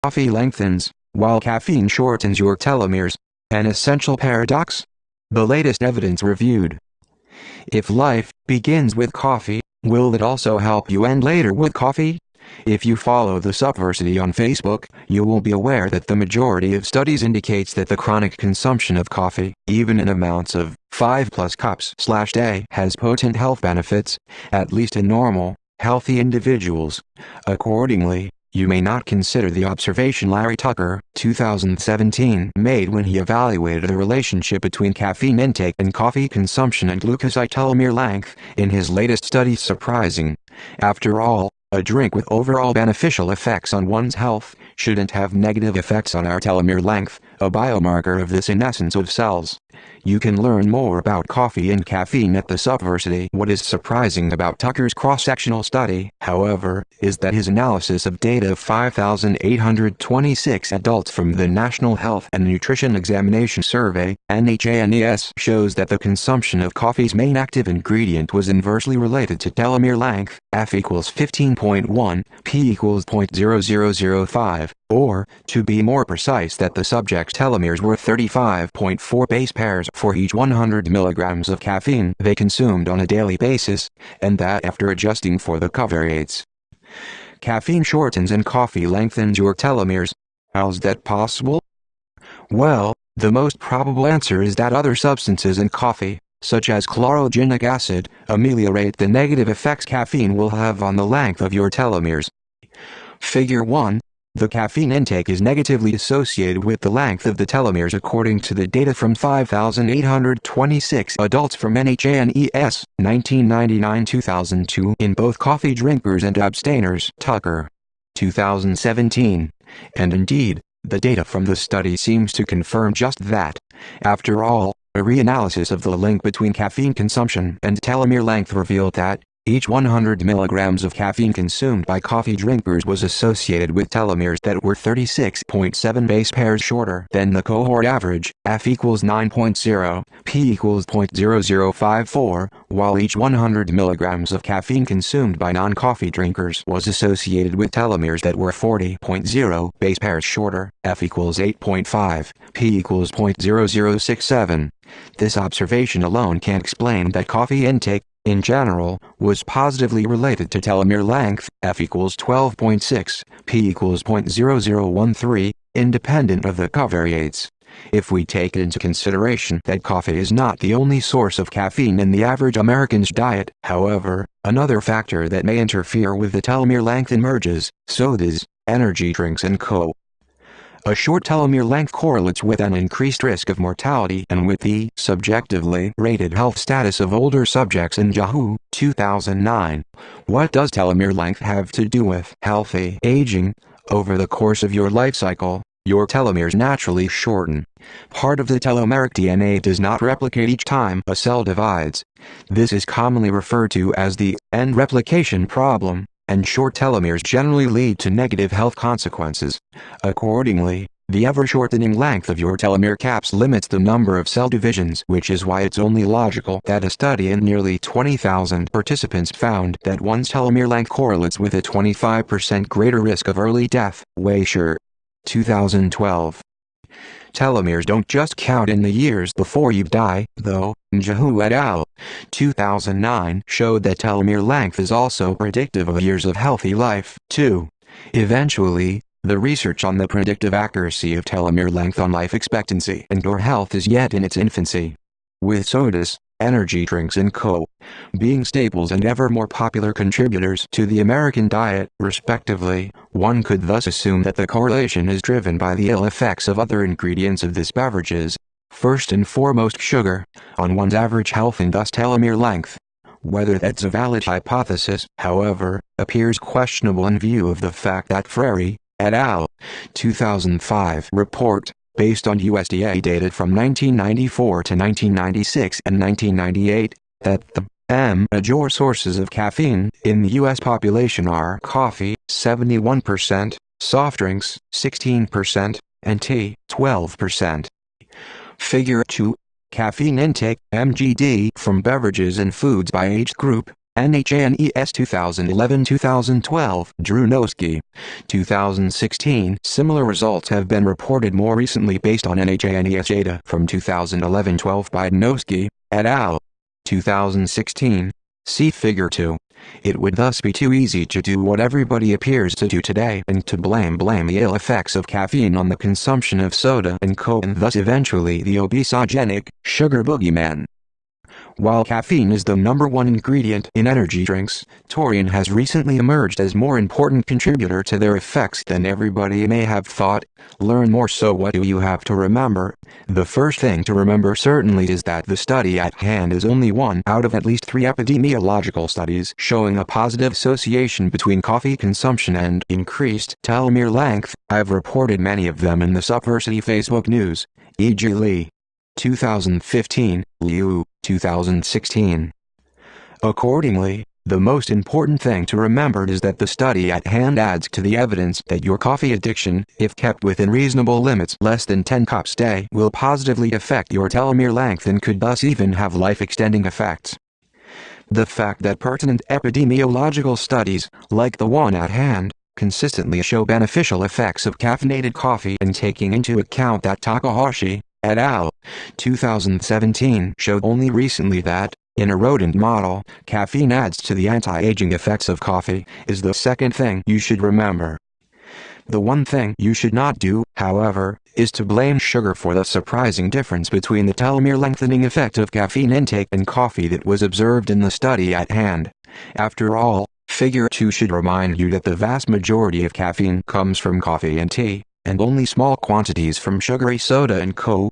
Coffee lengthens, while caffeine shortens your telomeres. An essential paradox? The latest evidence reviewed. If life begins with coffee, will it also help you end later with coffee? If you follow the Subversity on Facebook, you will be aware that the majority of studies indicates that the chronic consumption of coffee, even in amounts of 5+ cups/day, has potent health benefits, at least in normal, healthy individuals. Accordingly, you may not consider the observation Larry Tucker, 2017, made when he evaluated the relationship between caffeine intake and coffee consumption and leukocyte telomere length in his latest study surprising. After all, a drink with overall beneficial effects on one's health shouldn't have negative effects on our telomere length, a biomarker of the senescence of cells. You can learn more about coffee and caffeine at the Subversity. What is surprising about Tucker's cross-sectional study, however, is that his analysis of data of 5,826 adults from the National Health and Nutrition Examination Survey, NHANES, shows that the consumption of coffee's main active ingredient was inversely related to telomere length, F equals 15.1, P equals 0.0005, or, to be more precise, that the subject's telomeres were 35.4 base pairs for each 100 milligrams of caffeine they consumed on a daily basis, and that after adjusting for the covariates. Caffeine shortens and coffee lengthens your telomeres. How's that possible? Well, the most probable answer is that other substances in coffee, such as chlorogenic acid, ameliorate the negative effects caffeine will have on the length of your telomeres. Figure 1. The caffeine intake is negatively associated with the length of the telomeres according to the data from 5,826 adults from NHANES, 1999-2002 in both coffee drinkers and abstainers. Tucker, 2017. And indeed, the data from the study seems to confirm just that. After all, a reanalysis of the link between caffeine consumption and telomere length revealed that each 100 milligrams of caffeine consumed by coffee drinkers was associated with telomeres that were 36.7 base pairs shorter than the cohort average, F equals 9.0, P equals 0.0054, while each 100 milligrams of caffeine consumed by non-coffee drinkers was associated with telomeres that were 40.0 base pairs shorter, F equals 8.5, P equals 0.0067. This observation alone can't explain that coffee intake, in general, was positively related to telomere length, F equals 12.6, P equals 0.0013, independent of the covariates. If we take into consideration that coffee is not the only source of caffeine in the average American's diet, however, another factor that may interfere with the telomere length emerges: sodas, energy drinks and co. A short telomere length correlates with an increased risk of mortality and with the subjectively rated health status of older subjects in Yahoo, 2009. What does telomere length have to do with healthy aging? Over the course of your life cycle, your telomeres naturally shorten. Part of the telomeric DNA does not replicate each time a cell divides. This is commonly referred to as the end replication problem, and short telomeres generally lead to negative health consequences. Accordingly, the ever-shortening length of your telomere caps limits the number of cell divisions, which is why it's only logical that a study in nearly 20,000 participants found that one's telomere length correlates with a 25% greater risk of early death. Weischer, 2012. Telomeres don't just count in the years before you die, though. Yahoo et al. 2009 showed that telomere length is also predictive of years of healthy life, too. Eventually, the research on the predictive accuracy of telomere length on life expectancy and or health is yet in its infancy. With sodas, energy drinks and co. being staples and ever more popular contributors to the American diet, respectively, one could thus assume that the correlation is driven by the ill effects of other ingredients of these beverages, first and foremost sugar, on one's average health and thus telomere length. Whether that's a valid hypothesis, however, appears questionable in view of the fact that Frary, et al. 2005 report, based on USDA data from 1994 to 1996 and 1998, that the major sources of caffeine in the U.S. population are coffee, 71%, soft drinks, 16%, and tea, 12%. Figure 2. Caffeine intake, MGD, from beverages and foods by age group, NHANES 2011-2012, Drunowski, 2016. Similar results have been reported more recently based on NHANES data from 2011-12 by Drunowski, et al. 2016. See Figure 2. It would thus be too easy to do what everybody appears to do today and to blame the ill effects of caffeine on the consumption of soda and coke, and thus eventually the obesogenic, sugar boogeyman. While caffeine is the #1 ingredient in energy drinks, taurine has recently emerged as more important contributor to their effects than everybody may have thought. Learn more. So what do you have to remember? The first thing to remember certainly is that the study at hand is only one out of at least 3 epidemiological studies showing a positive association between coffee consumption and increased telomere length. I've reported many of them in the Subversity Facebook news, e.g. Lee, 2015, Liu, 2016. Accordingly, the most important thing to remember is that the study at hand adds to the evidence that your coffee addiction, if kept within reasonable limits less than 10 cups a day, will positively affect your telomere length and could thus even have life-extending effects. The fact that pertinent epidemiological studies, like the one at hand, consistently show beneficial effects of caffeinated coffee, and taking into account that Takahashi, et al. 2017 showed only recently that, in a rodent model, caffeine adds to the anti-aging effects of coffee, is the second thing you should remember. The one thing you should not do, however, is to blame sugar for the surprising difference between the telomere lengthening effect of caffeine intake and coffee that was observed in the study at hand. After all, Figure 2 should remind you that the vast majority of caffeine comes from coffee and tea, and only small quantities from sugary soda and coke.